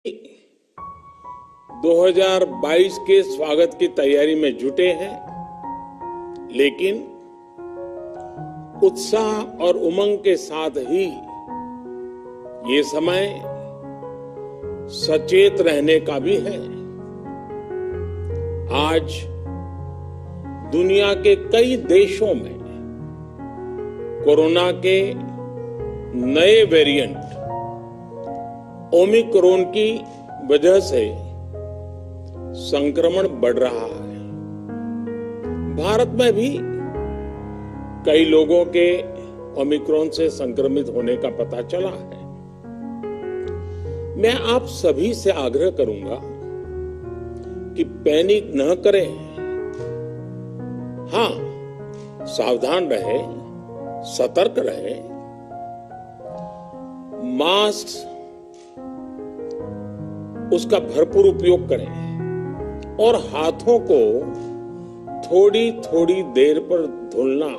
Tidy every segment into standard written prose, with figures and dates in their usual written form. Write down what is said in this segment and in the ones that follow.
2022 के स्वागत की तैयारी में जुटे हैं, लेकिन उत्साह और उमंग के साथ ही ये समय सचेत रहने का भी है। आज दुनिया के कई देशों में कोरोना के नए वेरिएंट ओमिक्रॉन की वजह से संक्रमण बढ़ रहा है। भारत में भी कई लोगों के ओमिक्रॉन से संक्रमित होने का पता चला है। मैं आप सभी से आग्रह करूंगा कि पैनिक न करें। हाँ, सावधान रहें, सतर्क रहें, मास्क उसका भरपूर उपयोग करें और हाथों को थोड़ी थोड़ी देर पर धुलना,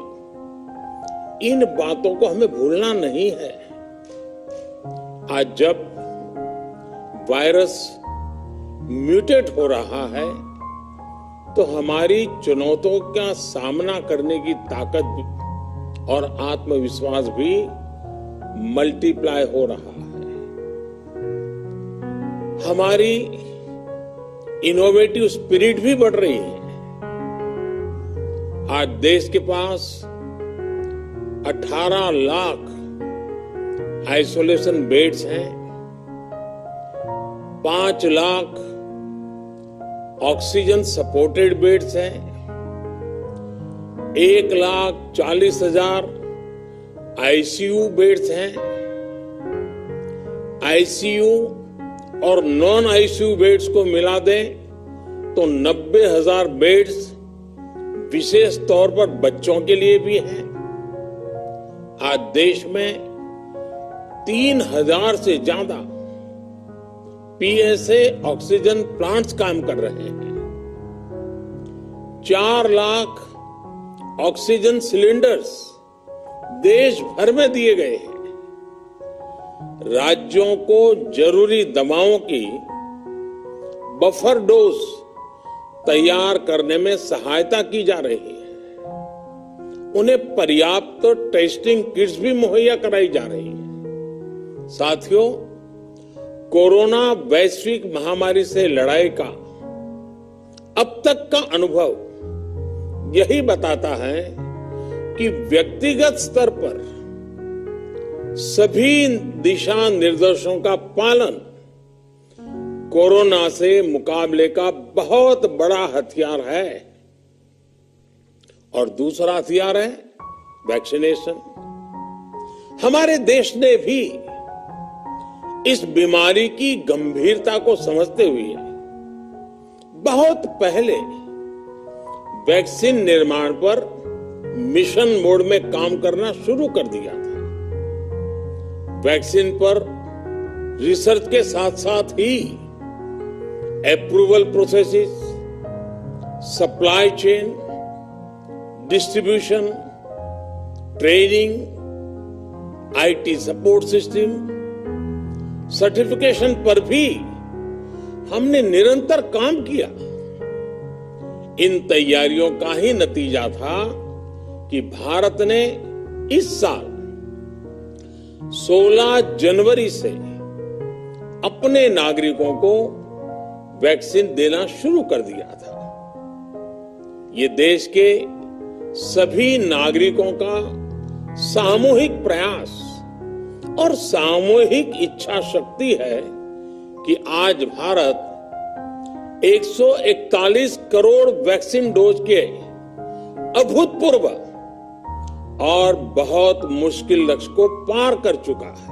इन बातों को हमें भूलना नहीं है। आज जब वायरस म्यूटेट हो रहा है तो हमारी चुनौतियों का सामना करने की ताकत और आत्मविश्वास भी मल्टीप्लाई हो रहा है। हमारी इनोवेटिव स्पिरिट भी बढ़ रही है। आज देश के पास 18 लाख आइसोलेशन बेड्स हैं, 5 लाख ऑक्सीजन सपोर्टेड बेड्स हैं, 1,40,000 आईसीयू बेड्स हैं। आईसीयू और नॉन आईसीयू बेड्स को मिला दें तो 90,000 बेड्स विशेष तौर पर बच्चों के लिए भी हैं। आज देश में 3,000 से ज्यादा पीएसए ऑक्सीजन प्लांट्स काम कर रहे हैं। 4 लाख ऑक्सीजन सिलेंडर्स देश भर में दिए गए हैं। राज्यों को जरूरी दवाओं की बफर डोज तैयार करने में सहायता की जा रही है। उन्हें पर्याप्त टेस्टिंग किट्स भी मुहैया कराई जा रही है। साथियों, कोरोना वैश्विक महामारी से लड़ाई का अब तक का अनुभव यही बताता है कि व्यक्तिगत स्तर पर सभी दिशा निर्देशों का पालन कोरोना से मुकाबले का बहुत बड़ा हथियार है। और दूसरा हथियार है वैक्सीनेशन। हमारे देश ने भी इस बीमारी की गंभीरता को समझते हुए बहुत पहले वैक्सीन निर्माण पर मिशन मोड में काम करना शुरू कर दिया था। वैक्सीन पर रिसर्च के साथ साथ ही approval processes, supply chain, distribution, training, IT support system, certification पर भी हमने निरंतर काम किया। इन तैयारियों का ही नतीजा था कि भारत ने इस साल 16 जनवरी से अपने नागरिकों को वैक्सीन देना शुरू कर दिया था। ये देश के सभी नागरिकों का सामूहिक प्रयास और सामूहिक इच्छा शक्ति है कि आज भारत 141 करोड़ वैक्सीन डोज के अभूतपूर्व और बहुत मुश्किल लक्ष्य को पार कर चुका है।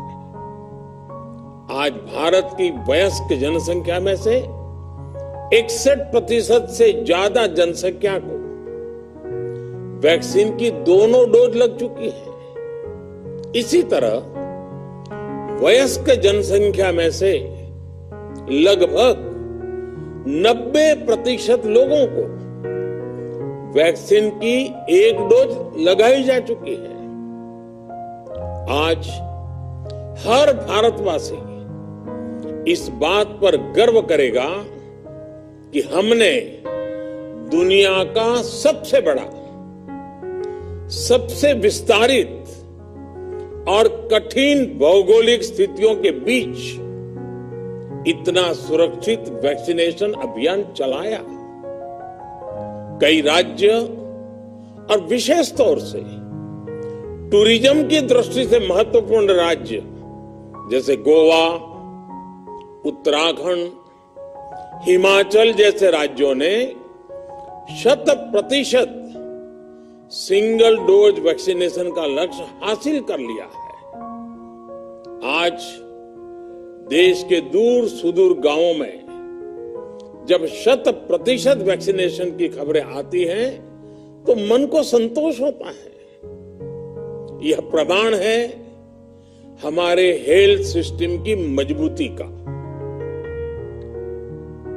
आज भारत की वयस्क जनसंख्या में से 61% से ज्यादा जनसंख्या को वैक्सीन की दोनों डोज लग चुकी है। इसी तरह वयस्क जनसंख्या में से लगभग 90% लोगों को वैक्सीन की एक डोज लगाई जा चुकी है। आज हर भारतवासी इस बात पर गर्व करेगा कि हमने दुनिया का सबसे बड़ा, सबसे विस्तारित और कठिन भौगोलिक स्थितियों के बीच इतना सुरक्षित वैक्सीनेशन अभियान चलाया। कई राज्य और विशेष तौर से टूरिज्म की दृष्टि से महत्वपूर्ण राज्य जैसे गोवा, उत्तराखंड, हिमाचल जैसे राज्यों ने 100% सिंगल डोज वैक्सीनेशन का लक्ष्य हासिल कर लिया है। आज देश के दूर सुदूर गांवों में जब 100% वैक्सीनेशन की खबरें आती हैं तो मन को संतोष होता है। यह प्रमाण है हमारे हेल्थ सिस्टम की मजबूती का,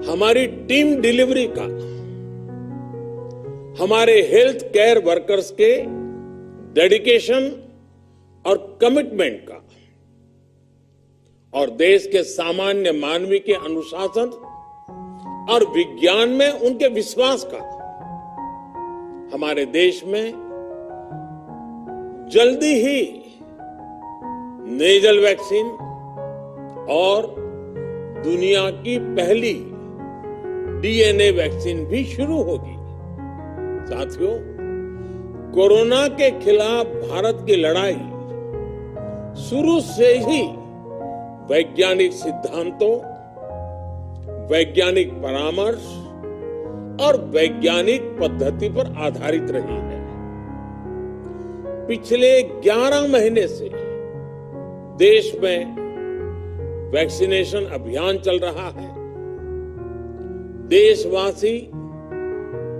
हमारी टीम डिलीवरी का, हमारे हेल्थ केयर वर्कर्स के डेडिकेशन और कमिटमेंट का, और देश के सामान्य मानवी के अनुशासन और विज्ञान में उनके विश्वास का। हमारे देश में जल्दी ही नेजल वैक्सीन और दुनिया की पहली डीएनए वैक्सीन भी शुरू होगी। साथियों, कोरोना के खिलाफ भारत की लड़ाई शुरू से ही वैज्ञानिक सिद्धांतों, वैज्ञानिक परामर्श और वैज्ञानिक पद्धति पर आधारित रही है। पिछले 11 महीने से देश में वैक्सीनेशन अभियान चल रहा है। देशवासी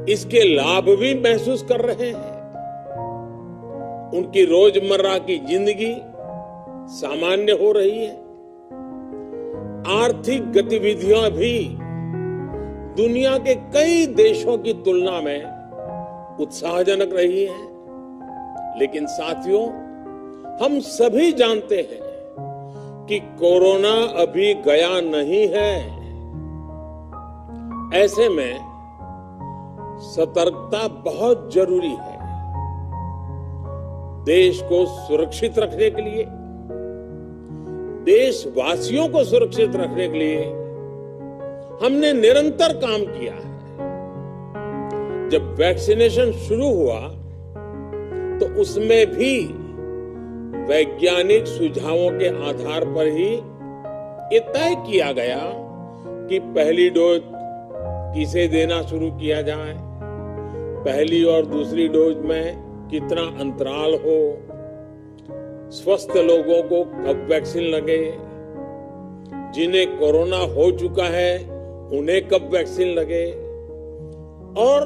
इसके लाभ भी महसूस कर रहे हैं। उनकी रोजमर्रा की जिंदगी सामान्य हो रही है। आर्थिक गतिविधियां भी दुनिया के कई देशों की तुलना में उत्साहजनक रही हैं। लेकिन साथियों, हम सभी जानते हैं कि कोरोना अभी गया नहीं है। ऐसे में सतर्कता बहुत जरूरी है। देश को सुरक्षित रखने के लिए, देशवासियों को सुरक्षित रखने के लिए हमने निरंतर काम किया है। जब वैक्सीनेशन शुरू हुआ तो उसमें भी वैज्ञानिक सुझावों के आधार पर ही ये तय किया गया कि पहली डोज किसे देना शुरू किया जाए, पहली और दूसरी डोज में कितना अंतराल हो, स्वस्थ लोगों को कब वैक्सीन लगे, जिन्हें कोरोना हो चुका है उन्हें कब वैक्सीन लगे, और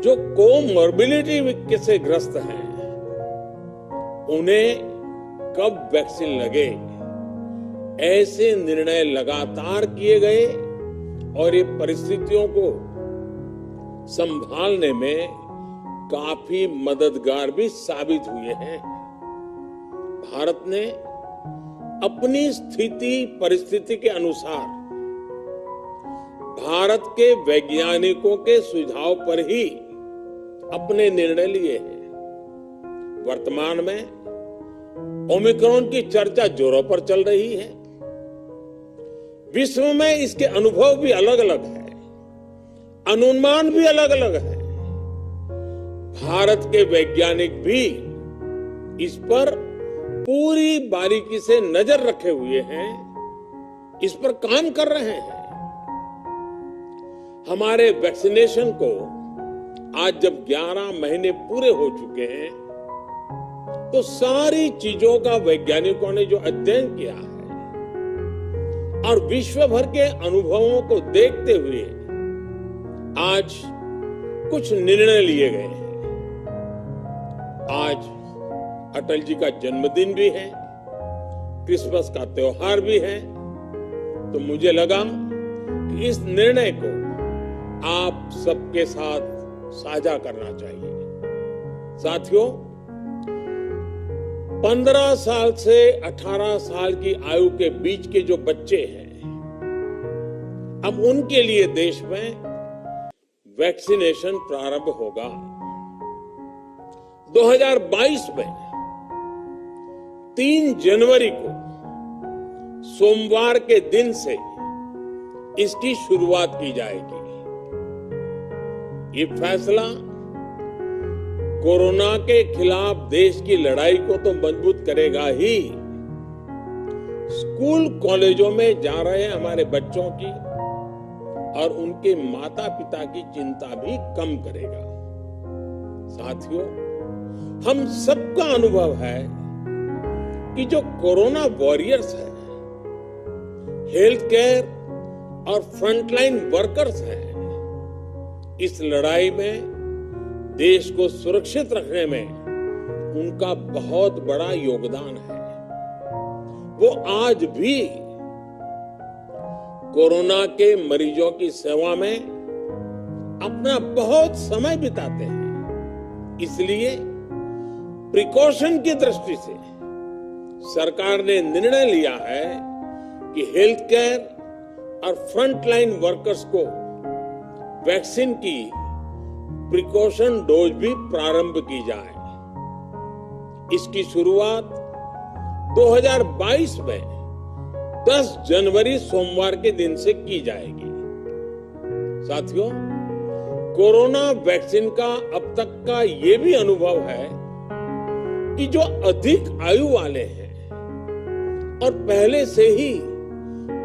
जो कोमॉर्बिडिटी से ग्रस्त हैं उन्हें कब वैक्सीन लगे। ऐसे निर्णय लगातार किए गए और ये परिस्थितियों को संभालने में काफी मददगार भी साबित हुए हैं। भारत ने अपनी स्थिति परिस्थिति के अनुसार भारत के वैज्ञानिकों के सुझाव पर ही अपने निर्णय लिए हैं। वर्तमान में ओमिक्रॉन की चर्चा जोरों पर चल रही है। विश्व में इसके अनुभव भी अलग अलग है, अनुमान भी अलग अलग है। भारत के वैज्ञानिक भी इस पर पूरी बारीकी से नजर रखे हुए हैं, इस पर काम कर रहे हैं। हमारे वैक्सीनेशन को आज जब 11 महीने पूरे हो चुके हैं तो सारी चीजों का वैज्ञानिकों ने जो अध्ययन किया है और विश्व भर के अनुभवों को देखते हुए आज कुछ निर्णय लिए गए हैं। आज अटल जी का जन्मदिन भी है, क्रिसमस का त्योहार भी है, तो मुझे लगा कि इस निर्णय को आप सबके साथ साझा करना चाहिए। साथियों, 15 साल से 18 साल की आयु के बीच के जो बच्चे हैं अब उनके लिए देश में वैक्सीनेशन प्रारंभ होगा। 2022 में 3 जनवरी को सोमवार के दिन से इसकी शुरुआत की जाएगी। ये फैसला कोरोना के खिलाफ देश की लड़ाई को तो मजबूत करेगा ही, स्कूल कॉलेजों में जा रहे हमारे बच्चों की और उनके माता पिता की चिंता भी कम करेगा। साथियों, हम सबका अनुभव है कि जो कोरोना वॉरियर्स हैं, हेल्थ केयर और फ्रंटलाइन वर्कर्स हैं, इस लड़ाई में देश को सुरक्षित रखने में उनका बहुत बड़ा योगदान है। वो आज भी कोरोना के मरीजों की सेवा में अपना बहुत समय बिताते हैं। इसलिए प्रिकॉशन की दृष्टि से सरकार ने निर्णय लिया है कि हेल्थ केयर और फ्रंटलाइन वर्कर्स को वैक्सीन की प्रिकॉशन डोज भी प्रारंभ की जाए। इसकी शुरुआत 2022 में 10 जनवरी सोमवार के दिन से की जाएगी। साथियों, कोरोना वैक्सीन का अब तक का ये भी अनुभव है कि जो अधिक आयु वाले हैं और पहले से ही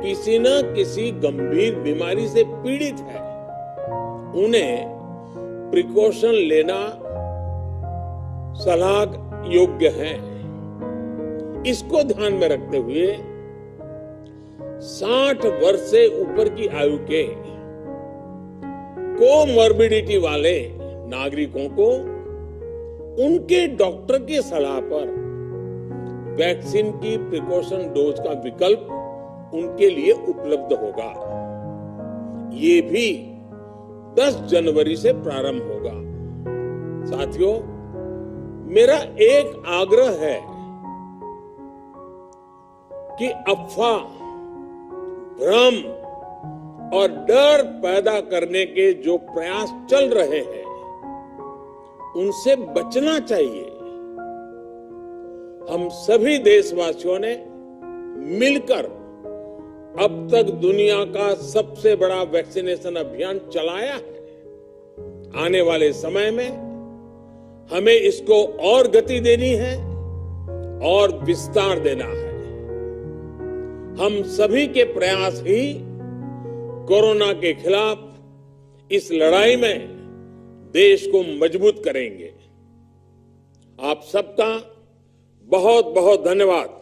किसी न किसी गंभीर बीमारी से पीड़ित है, उन्हें प्रिकॉशन लेना सलाह योग्य है। इसको ध्यान में रखते हुए 60 वर्ष से ऊपर की आयु के कोमॉर्बिडिटी वाले नागरिकों को उनके डॉक्टर की सलाह पर वैक्सीन की प्रिकॉशन डोज का विकल्प उनके लिए उपलब्ध होगा। ये भी 10 जनवरी से प्रारंभ होगा। साथियों, मेरा एक आग्रह है कि अफवाह, भ्रम और डर पैदा करने के जो प्रयास चल रहे हैं, उनसे बचना चाहिए। हम सभी देशवासियों ने मिलकर अब तक दुनिया का सबसे बड़ा वैक्सीनेशन अभियान चलाया है। आने वाले समय में हमें इसको और गति देनी है और विस्तार देना है। हम सभी के प्रयास ही कोरोना के खिलाफ इस लड़ाई में देश को मजबूत करेंगे। आप सबका बहुत बहुत धन्यवाद।